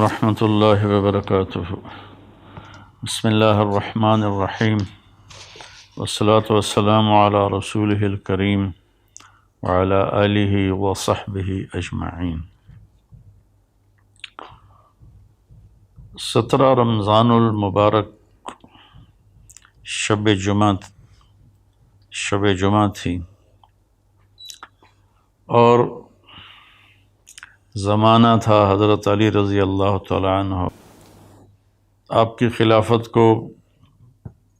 ورحمۃ اللہ وبرکاتہ۔ بسم اللہ الرحمن الرحیم، والصلاة والسلام علی رسولہ الکریم وعلی آلہ وصحبہ اجمعین۔ 17 رمضان المبارک شب جمعہ تھی، اور زمانہ تھا حضرت علی رضی اللہ تعالیٰ عنہ۔ آپ کی خلافت کو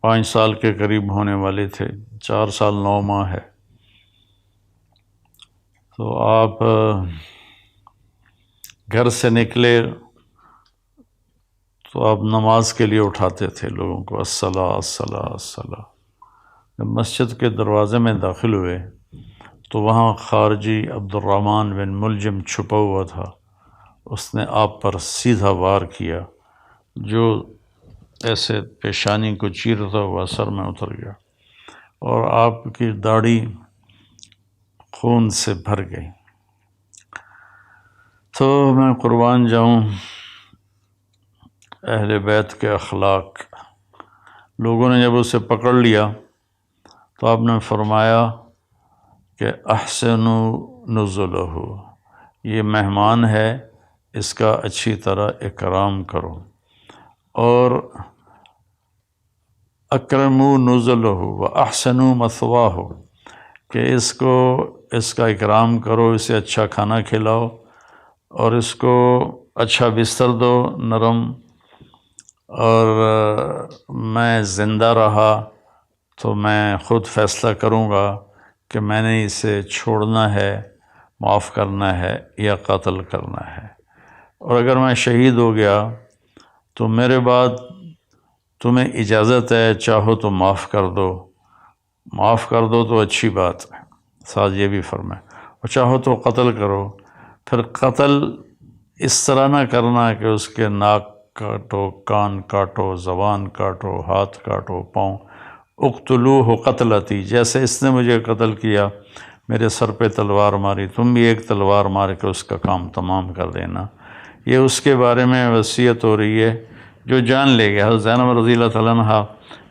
5 سال کے قریب ہونے والے تھے، 4 سال 9 ماہ ہے۔ تو آپ گھر سے نکلے تو آپ نماز کے لیے اٹھاتے تھے لوگوں کو، الصلاۃ الصلاۃ الصلاۃ۔ جب مسجد کے دروازے میں داخل ہوئے تو وہاں خارجی عبد الرحمن بن ملجم چھپا ہوا تھا۔ اس نے آپ پر سیدھا وار کیا، جو ایسے پیشانی کو چیرتا ہوا سر میں اتر گیا، اور آپ کی داڑھی خون سے بھر گئی۔ تو میں قربان جاؤں اہل بیت کے اخلاق۔ لوگوں نے جب اسے پکڑ لیا تو آپ نے فرمایا کہ احسنوا نزلہ، یہ مہمان ہے، اس کا اچھی طرح اکرام کرو، اور اکرموا نزلہ واحسنوا مثواہ، کہ اس کا اکرام کرو، اسے اچھا کھانا کھلاؤ، اور اس کو اچھا بستر دو نرم، اور میں زندہ رہا تو میں خود فیصلہ کروں گا کہ میں نے اسے چھوڑنا ہے، معاف کرنا ہے یا قتل کرنا ہے، اور اگر میں شہید ہو گیا تو میرے بعد تمہیں اجازت ہے، چاہو تو معاف کر دو تو اچھی بات ہے، ساتھ یہ بھی فرمائے، اور چاہو تو قتل کرو۔ پھر قتل اس طرح نہ کرنا کہ اس کے ناک کاٹو، کان کاٹو، زبان کاٹو، ہاتھ کاٹو، پاؤں۔ اقتلوہ قتلتی، جیسے اس نے مجھے قتل کیا، میرے سر پہ تلوار ماری، تم بھی ایک تلوار مار کے اس کا کام تمام کر دینا۔ یہ اس کے بارے میں وصیت ہو رہی ہے جو جان لے گیا۔ حضرت زینب رضی اللہ تعالیٰ عنہ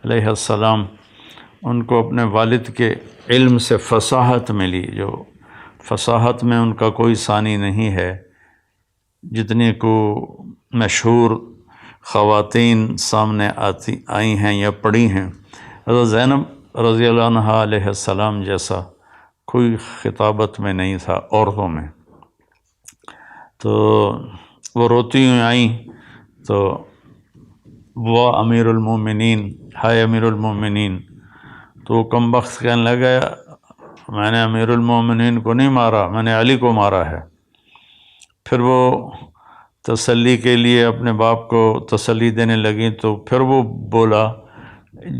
علیہ السلام، ان کو اپنے والد کے علم سے فصاحت ملی، جو فصاحت میں ان کا کوئی ثانی نہیں ہے، جتنی کو مشہور خواتین سامنے آئی ہیں یا پڑھی ہیں۔ حضرت زینب رضی اللہ عنہ علیہ السلام جیسا کوئی خطابت میں نہیں تھا عورتوں میں۔ تو وہ روتی ہوئی آئیں تو وہ امیر المومنین، ہائے امیر المومنین، تو وہ کم بخت کہنے لگا میں نے امیر المومنین کو نہیں مارا، میں نے علی کو مارا ہے۔ پھر وہ تسلی کے لیے اپنے باپ کو تسلی دینے لگیں، تو پھر وہ بولا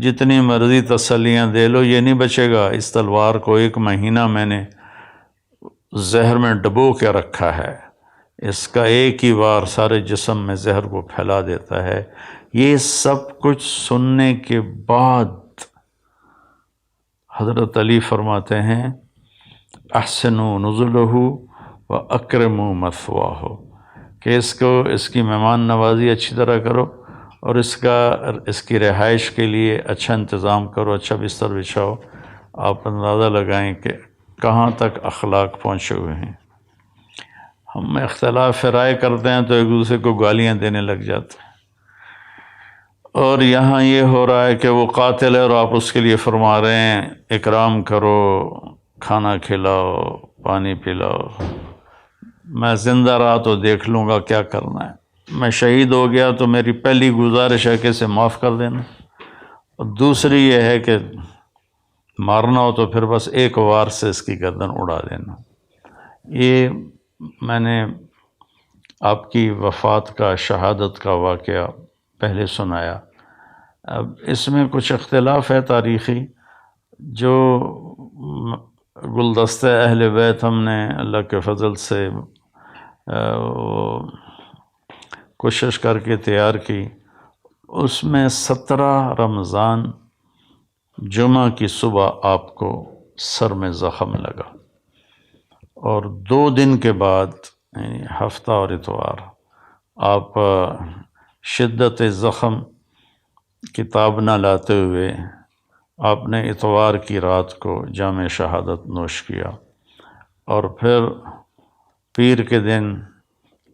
جتنی مرضی تسلیاں دے لو، یہ نہیں بچے گا، اس تلوار کو 1 مہینہ میں نے زہر میں ڈبو کے رکھا ہے، اس کا ایک ہی وار سارے جسم میں زہر کو پھیلا دیتا ہے۔ یہ سب کچھ سننے کے بعد حضرت علی فرماتے ہیں احسنوا نزلہ واکرموا مثواہ، کہ اس کی مہمان نوازی اچھی طرح کرو، اور اس کی رہائش کے لیے اچھا انتظام کرو، اچھا بستر بچھاؤ۔ آپ اندازہ لگائیں کہ کہاں تک اخلاق پہنچے ہوئے ہیں۔ ہم اختلاف رائے کرتے ہیں تو ایک دوسرے کو گالیاں دینے لگ جاتے ہیں، اور یہاں یہ ہو رہا ہے کہ وہ قاتل ہے اور آپ اس کے لیے فرما رہے ہیں اکرام کرو، کھانا کھلاؤ، پانی پلاؤ۔ میں زندہ رہا تو دیکھ لوں گا کیا کرنا ہے، میں شہید ہو گیا تو میری پہلی گزارش ہے کہ اسے معاف کر دینا، اور دوسری یہ ہے کہ مارنا ہو تو پھر بس ایک وار سے اس کی گردن اڑا دینا۔ یہ میں نے آپ کی وفات کا، شہادت کا واقعہ پہلے سنایا۔ اب اس میں کچھ اختلاف ہے تاریخی، جو گلدستہ اہل بیت ہم نے اللہ کے فضل سے کوشش کر کے تیار کی، اس میں 17 رمضان جمعہ کی صبح آپ کو سر میں زخم لگا، اور 2 دن کے بعد یعنی ہفتہ اور اتوار آپ شدت زخم کتاب نہ لاتے ہوئے آپ نے اتوار کی رات کو جام شہادت نوش کیا، اور پھر پیر کے دن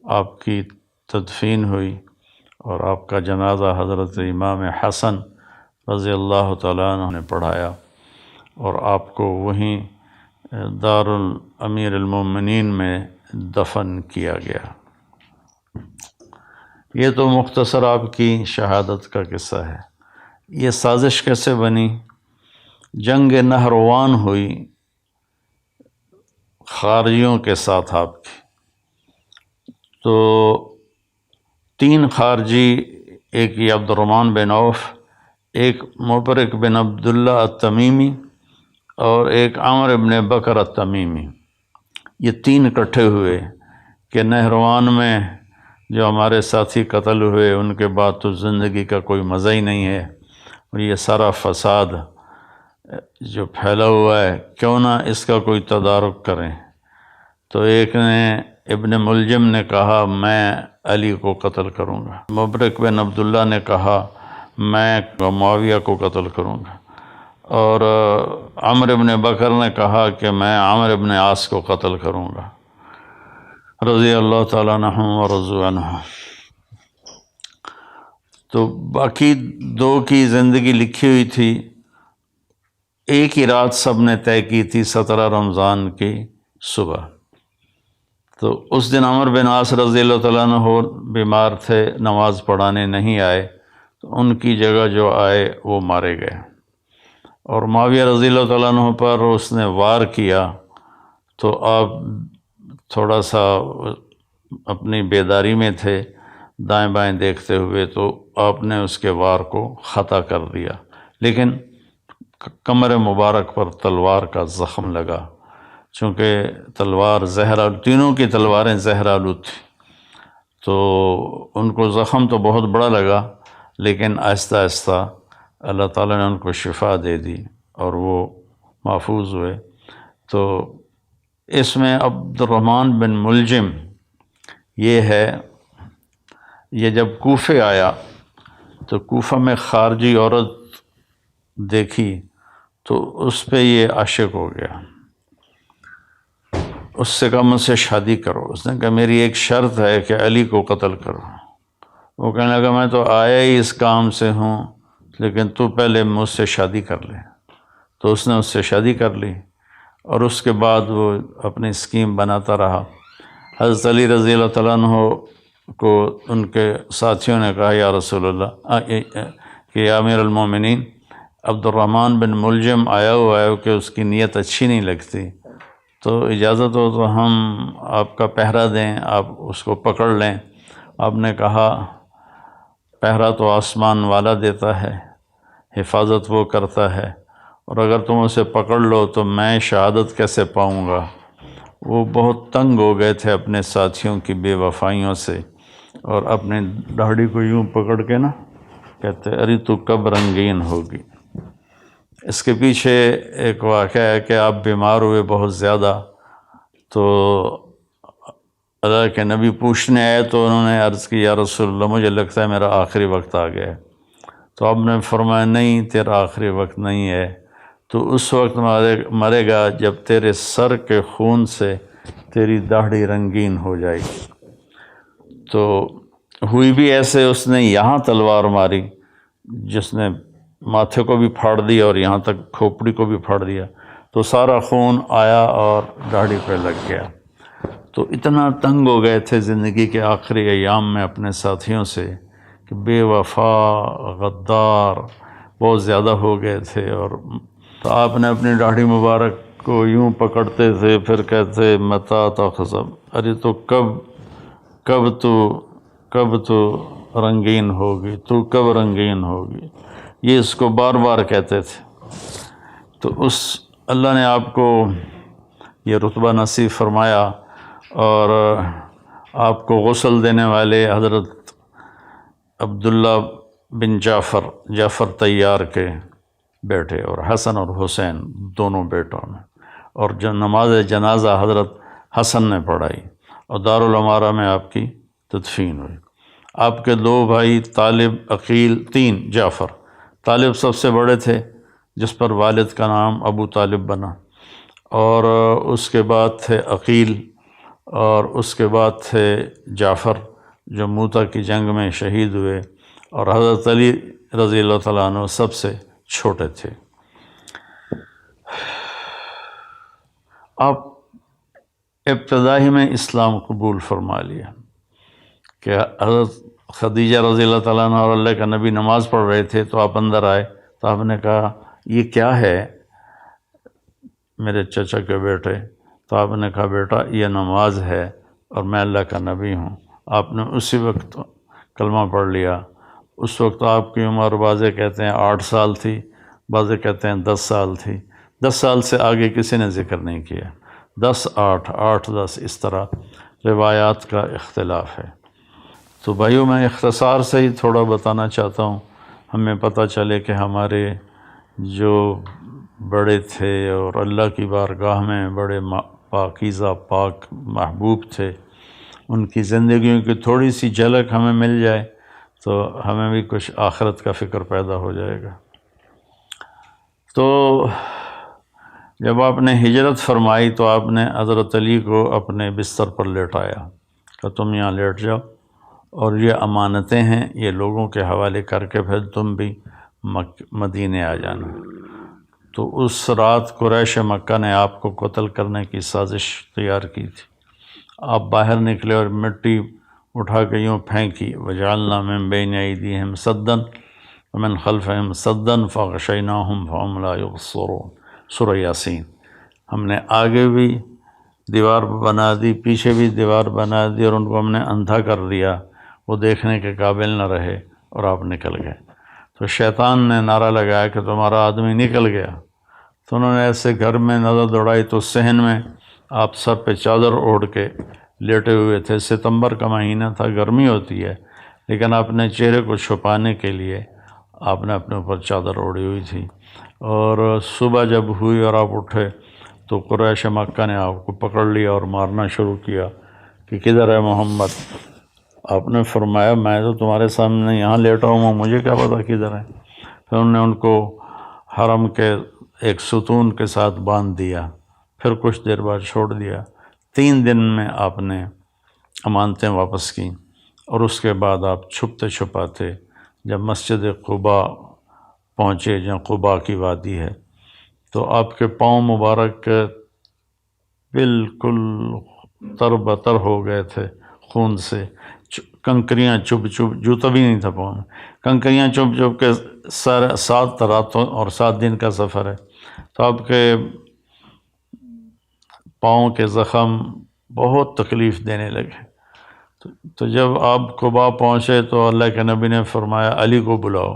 آپ کی تدفین ہوئی، اور آپ کا جنازہ حضرت امام حسن رضی اللہ تعالیٰ عنہ نے پڑھایا، اور آپ کو وہیں دار الامیر المومنین میں دفن کیا گیا۔ یہ تو مختصر آپ کی شہادت کا قصہ ہے۔ یہ سازش کیسے بنی؟ جنگ نہروان ہوئی خارجیوں کے ساتھ آپ کی، تو 3 خارجی، ایک یہ عبد الرحمن بن عوف، ایک مبرک بن عبداللہ التمیمی، اور ایک عامر بن بکر التمیمی، یہ 3 اکٹھے ہوئے کہ نہروان میں جو ہمارے ساتھی قتل ہوئے ان کے بعد تو زندگی کا کوئی مزہ ہی نہیں ہے، اور یہ سارا فساد جو پھیلا ہوا ہے کیوں نہ اس کا کوئی تدارک کریں۔ تو ایک نے ابن ملجم نے کہا میں علی کو قتل کروں گا، مبرک بن عبداللہ نے کہا میں معاویہ کو قتل کروں گا، اور عمر بن بکر نے کہا کہ میں عامر بن عاص کو قتل کروں گا، رضی اللہ تعالیٰ عنہم ورضوا عنہ۔ تو باقی 2 کی زندگی لکھی ہوئی تھی، ایک ہی رات سب نے طے کی تھی، 17 رمضان کی صبح۔ تو اس دن عمر بن عاص رضی اللہ تعالیٰ عنہ بیمار تھے، نماز پڑھانے نہیں آئے، تو ان کی جگہ جو آئے وہ مارے گئے، اور معاویہ رضی اللہ تعالیٰ عنہ پر اس نے وار کیا، تو آپ تھوڑا سا اپنی بیداری میں تھے، دائیں بائیں دیکھتے ہوئے، تو آپ نے اس کے وار کو خطا کر دیا، لیکن کمر مبارک پر تلوار کا زخم لگا، چونکہ تلوار زہر آلود، تینوں کی تلواریں زہر آلود تھیں، تو ان کو زخم تو بہت بڑا لگا، لیکن آہستہ آہستہ اللہ تعالیٰ نے ان کو شفا دے دی اور وہ محفوظ ہوئے۔ تو اس میں عبد الرحمن بن ملجم یہ ہے، یہ جب کوفے آیا تو کوفہ میں خارجی عورت دیکھی تو اس پہ یہ عاشق ہو گیا، اس سے کہا مجھ سے شادی کرو۔ اس نے کہا میری ایک شرط ہے کہ علی کو قتل کرو۔ وہ کہنے لگا میں تو آیا ہی اس کام سے ہوں، لیکن تو پہلے مجھ سے شادی کر لے۔ تو اس نے اس سے شادی کر لی، اور اس کے بعد وہ اپنی اسکیم بناتا رہا۔ حضرت علی رضی اللہ تعالیٰ عنہ کو ان کے ساتھیوں نے کہا یا رسول اللہ کہ یا امیر المومنین، عبد الرحمن بن ملجم آیا ہوا ہے کہ اس کی نیت اچھی نہیں لگتی، تو اجازت ہو تو ہم آپ کا پہرا دیں، آپ اس کو پکڑ لیں۔ آپ نے کہا پہرا تو آسمان والا دیتا ہے، حفاظت وہ کرتا ہے، اور اگر تم اسے پکڑ لو تو میں شہادت کیسے پاؤں گا؟ وہ بہت تنگ ہو گئے تھے اپنے ساتھیوں کی بے وفائیوں سے، اور اپنے داڑھی کو یوں پکڑ کے نا کہتے ارے تو کب رنگین ہوگی۔ اس کے پیچھے ایک واقعہ ہے کہ آپ بیمار ہوئے بہت زیادہ، تو اللہ کے نبی پوچھنے آئے تو انہوں نے عرض کی یا رسول اللہ مجھے لگتا ہے میرا آخری وقت آ گیا ہے۔ تو آپ نے فرمایا نہیں، تیرا آخری وقت نہیں ہے، تو اس وقت مرے گا جب تیرے سر کے خون سے تیری داڑھی رنگین ہو جائے گی۔ تو ہوئی بھی ایسے، اس نے یہاں تلوار ماری جس نے ماتھے کو بھی پھاڑ دیا اور یہاں تک کھوپڑی کو بھی پھاڑ دیا، تو سارا خون آیا اور داڑھی پہ لگ گیا۔ تو اتنا تنگ ہو گئے تھے زندگی کے آخری ایام میں اپنے ساتھیوں سے کہ بے وفا غدار بہت زیادہ ہو گئے تھے، اور تو آپ نے اپنی داڑھی مبارک کو یوں پکڑتے تھے، پھر کہتے متا تخزب، ارے تو کب تو رنگین ہوگی، تو کب رنگین ہوگی، یہ اس کو بار بار کہتے تھے۔ تو اس اللہ نے آپ کو یہ رتبہ نصیب فرمایا، اور آپ کو غسل دینے والے حضرت عبداللہ بن جعفر طیار کے بیٹے، اور حسن اور حسین دونوں بیٹوں نے، اور جو نماز جنازہ حضرت حسن نے پڑھائی، اور دارالعمارہ میں آپ کی تدفین ہوئی۔ آپ کے 2 بھائی طالب، عقیل، 3 جعفر۔ طالب سب سے بڑے تھے جس پر والد کا نام ابو طالب بنا، اور اس کے بعد تھے عقیل، اور اس کے بعد تھے جعفر جو موتا کی جنگ میں شہید ہوئے، اور حضرت علی رضی اللہ تعالیٰ عنہ سب سے چھوٹے تھے۔ آپ ابتدائی میں اسلام قبول فرما لیا کہ حضرت خدیجہ رضی اللہ تعالیٰ عنہ اور اللہ کا نبی نماز پڑھ رہے تھے تو آپ اندر آئے، تو آپ نے کہا یہ کیا ہے میرے چچا کے بیٹے؟ تو آپ نے کہا بیٹا یہ نماز ہے اور میں اللہ کا نبی ہوں۔ آپ نے اسی وقت کلمہ پڑھ لیا۔ اس وقت آپ کی عمر بعضے کہتے ہیں 8 سال تھی، بعضے کہتے ہیں 10 سال تھی۔ 10 سال سے آگے کسی نے ذکر نہیں کیا، 10 8 8 10 اس طرح روایات کا اختلاف ہے۔ تو بھائیوں میں اختصار سے ہی تھوڑا بتانا چاہتا ہوں، ہمیں پتہ چلے کہ ہمارے جو بڑے تھے اور اللہ کی بارگاہ میں بڑے پاکیزہ پاک محبوب تھے، ان کی زندگیوں کی تھوڑی سی جھلک ہمیں مل جائے تو ہمیں بھی کچھ آخرت کا فکر پیدا ہو جائے گا۔ تو جب آپ نے ہجرت فرمائی تو آپ نے حضرت علی کو اپنے بستر پر لیٹایا کہ تم یہاں لیٹ جاؤ، اور یہ امانتیں ہیں، یہ لوگوں کے حوالے کر کے پھر تم بھی مدینے آ جانا۔ تو اس رات قریش مکہ نے آپ کو قتل کرنے کی سازش تیار کی تھی۔ آپ باہر نکلے اور مٹی اٹھا کے یوں پھینکی، وجعلنا من بین ایدیہم سدا ومن خلفہم سدا فغشیناہم فہم لا یبصرون، سورہ یاسین۔ ہم نے آگے بھی دیوار بنا دی، پیچھے بھی دیوار بنا دی، اور ان کو ہم نے اندھا کر دیا، وہ دیکھنے کے قابل نہ رہے اور آپ نکل گئے۔ تو شیطان نے نعرہ لگایا کہ تمہارا آدمی نکل گیا، تو انہوں نے ایسے گھر میں نظر دوڑائی تو صحن میں آپ سر پہ چادر اوڑھ کے لیٹے ہوئے تھے۔ ستمبر کا مہینہ تھا، گرمی ہوتی ہے، لیکن اپنے چہرے کو چھپانے کے لیے آپ نے اپنے اوپر چادر اوڑھی ہوئی تھی۔ اور صبح جب ہوئی اور آپ اٹھے تو قریش مکہ نے آپ کو پکڑ لیا اور مارنا شروع کیا کہ کدھر ہے محمد؟ آپ نے فرمایا میں تو تمہارے سامنے یہاں لیٹا ہوں، مجھے کیا پتا کدھر ہے؟ پھر انہوں نے ان کو حرم کے ایک ستون کے ساتھ باندھ دیا، پھر کچھ دیر بعد چھوڑ دیا۔ 3 دن میں آپ نے امانتیں واپس کیں، اور اس کے بعد آپ چھپتے چھپاتے جب مسجد قباء پہنچے، جہاں قباء کی وادی ہے، تو آپ کے پاؤں مبارک بالکل تر بتر ہو گئے تھے خون سے، کنکریاں چپ چپ، جوتا بھی نہیں تھا پاؤں میں، کنکریاں چپ چپ کے 7 راتوں اور 7 دن کا سفر ہے۔ تو آپ کے پاؤں کے زخم بہت تکلیف دینے لگے۔ تو جب آپ قباء پہنچے تو اللہ کے نبی نے فرمایا علی کو بلاؤ،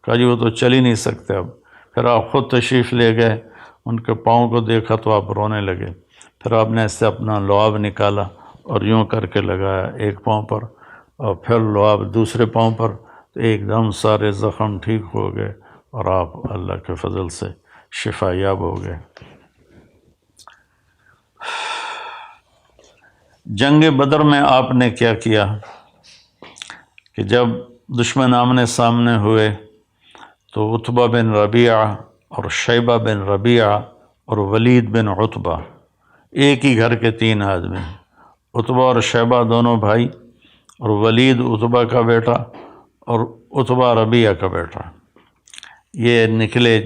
کہا جی وہ تو چل ہی نہیں سکتے اب۔ پھر آپ خود تشریف لے گئے، ان کے پاؤں کو دیکھا تو آپ رونے لگے۔ پھر آپ نے ایسے اپنا لعاب نکالا اور یوں کر کے لگایا ایک پاؤں پر، اور پھر لعاب دوسرے پاؤں پر، تو ایک دم سارے زخم ٹھیک ہو گئے اور آپ اللہ کے فضل سے شفا یاب ہو گئے۔ جنگ بدر میں آپ نے کیا کیا کہ جب دشمن آمنے سامنے ہوئے تو عتبہ بن ربیعہ اور شیبہ بن ربیعہ اور ولید بن عتبہ، ایک ہی گھر کے 3 آدمی، عتبہ اور شیبہ دونوں بھائی، اور ولید عتبہ کا بیٹا اور عتبہ ربیعہ کا بیٹا، یہ نکلے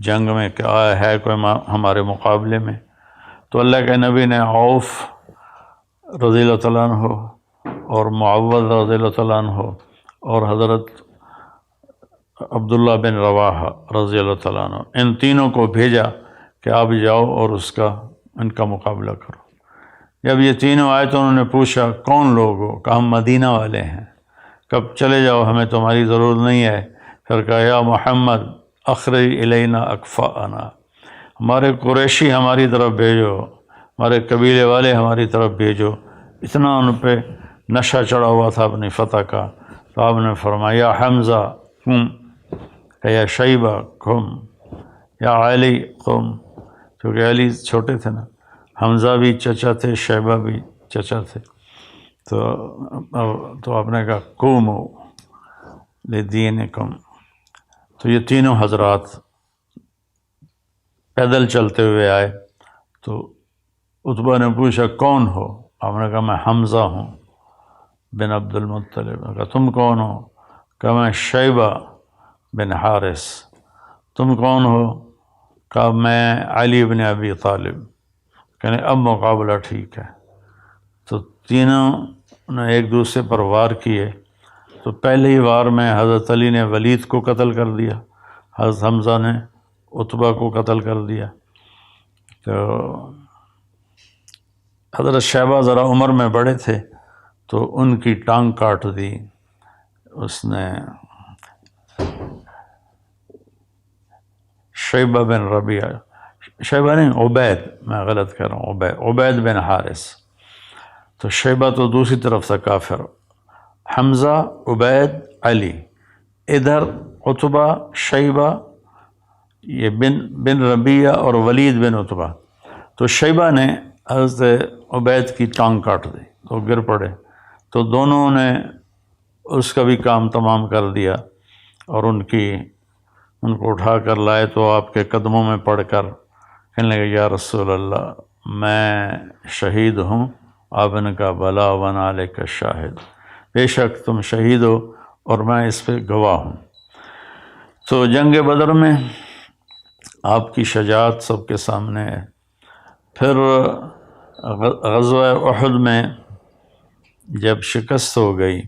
جنگ میں کہ آیا ہے کوئی ہمارے مقابلے میں۔ تو اللہ کے نبی نے عوف رضی اللہ تعالیٰ عنہ اور معوذ رضی اللہ تعالیٰ عنہ اور حضرت عبداللہ بن رواحہ رضی اللہ تعالیٰ عنہ، ان تینوں کو بھیجا کہ آپ جاؤ اور ان کا مقابلہ کرو۔ جب یہ تینوں آئے تو انہوں نے پوچھا کون لوگ ہو؟ کہا ہم مدینہ والے ہیں۔ کب چلے جاؤ، ہمیں تمہاری ضرورت نہیں ہے۔ پھر کہا یا محمد اخرج الینا اکفاءنا، ہمارے قریشی ہماری طرف بھیجو، ہمارے قبیلے والے ہماری طرف بھیجو۔ اتنا ان پہ نشہ چڑھا ہوا تھا اپنی فتح کا۔ تو آپ نے فرمایا یا حمزہ قم، کہ یا شیبہ قم، یا علی قم، کیونکہ علی چھوٹے تھے نا، حمزہ بھی چچا تھے، شیبہ بھی چچا تھے۔ تو آپ نے کہا قوموا لدینکم. تو یہ تینوں حضرات پیدل چلتے ہوئے آئے. تو عتبہ نے پوچھا کون ہو؟ آپ نے کہا میں حمزہ ہوں بن عبد المطلب. کہا تم کون ہو؟ کہا میں شیبہ بن حارث. تم کون ہو؟ کہا میں علی بن ابی طالب. کہنے اب مقابلہ ٹھیک ہے. تو تینوں نے ایک دوسرے پر وار کیے. تو پہلے ہی وار میں حضرت علی نے ولید کو قتل کر دیا، حضرت حمزہ نے عتبہ کو قتل کر دیا. تو حضرت شیبہ ذرا عمر میں بڑے تھے تو ان کی ٹانگ کاٹ دی اس نے. شیبہ بن ربیعہ، شیبہ نہیں عبید، میں غلط کر رہا ہوں، عبید بن حارث. تو شیبہ تو دوسری طرف سے کافر، حمزہ، عبید، علی. ادھر عتبہ، شیبہ، یہ بن ربیعہ اور ولید بن عتبہ. تو شیبہ نے حضرت عبید کی ٹانگ کاٹ دی تو گر پڑے. تو دونوں نے اس کا بھی کام تمام کر دیا اور ان کو اٹھا کر لائے. تو آپ کے قدموں میں پڑھ کر کہنے لگے یا رسول اللہ میں شہید ہوں. آپ نے کہا بلا وانا علیک شاہد، بے شک تم شہید ہو اور میں اس پہ گواہ ہوں. تو جنگ بدر میں آپ کی شجاعت سب کے سامنے ہے. پھر غزوہ احد میں جب شکست ہو گئی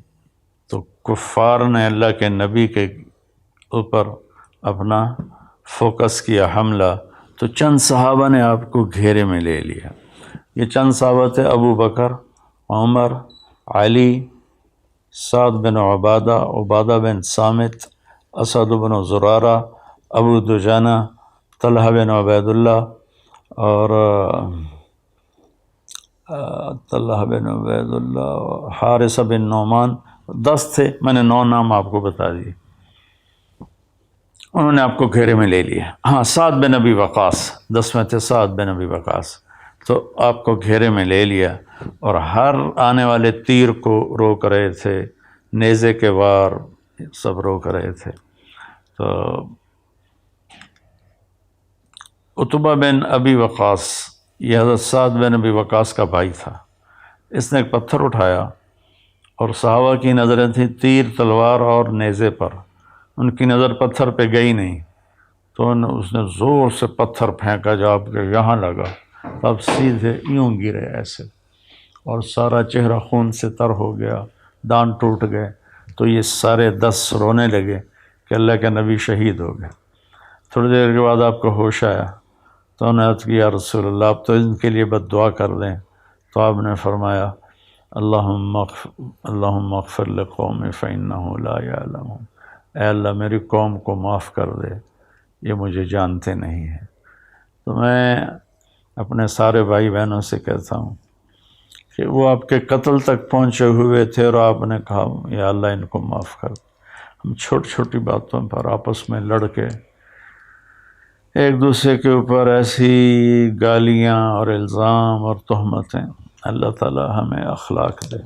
تو کفار نے اللہ کے نبی کے اوپر اپنا فوکس کیا حملہ. تو چند صحابہ نے آپ کو گھیرے میں لے لیا. یہ چند صحابہ تھے ابو بکر، عمر، علی، سعد بن عبادہ، عبادہ بن صامت، اسد بن زرارہ، ابو دجانہ، طلحہ بن عبید اللہ اور حارثہ بن نعمان. 10 تھے، میں نے 9 نام آپ کو بتا دیے. انہوں نے آپ کو گھیرے میں لے لیا. ہاں سعد بن ابی وقاص 10 میں تھے، سعد بن ابی وقاص. تو آپ کو گھیرے میں لے لیا اور ہر آنے والے تیر کو روک رہے تھے، نیزے کے وار سب روک رہے تھے. تو عتبہ بن ابی وقاص یہ حضرت سعد بن ابی وقاص کا بھائی تھا. اس نے ایک پتھر اٹھایا اور صحابہ کی نظریں تھیں تیر، تلوار اور نیزے پر. ان کی نظر پتھر پہ گئی نہیں. تو اس نے زور سے پتھر پھینکا جو آپ کے یہاں لگا. اب سیدھے یوں گرے ایسے اور سارا چہرہ خون سے تر ہو گیا، دان ٹوٹ گئے. تو یہ سارے 10 رونے لگے کہ اللہ کے نبی شہید ہو گئے. تھوڑی دیر کے بعد آپ کو ہوش آیا تو انہوں نے عرض کیا یا رسول اللہ آپ تو ان کے لیے بد دعا کر دیں. تو آپ نے فرمایا اللہم اغفر لقومی فإنہ لا یعلمون، اے اللہ میری قوم کو معاف کر دے، یہ مجھے جانتے نہیں ہیں. تو میں اپنے سارے بھائی بہنوں سے کہتا ہوں کہ وہ آپ کے قتل تک پہنچے ہوئے تھے اور آپ نے کہا یا اللہ ان کو معاف کر دے. ہم چھوٹی چھوٹی باتوں پر آپس میں لڑ کے ایک دوسرے کے اوپر ایسی گالیاں اور الزام اور تہمتیں، اللہ تعالی ہمیں اخلاق دے.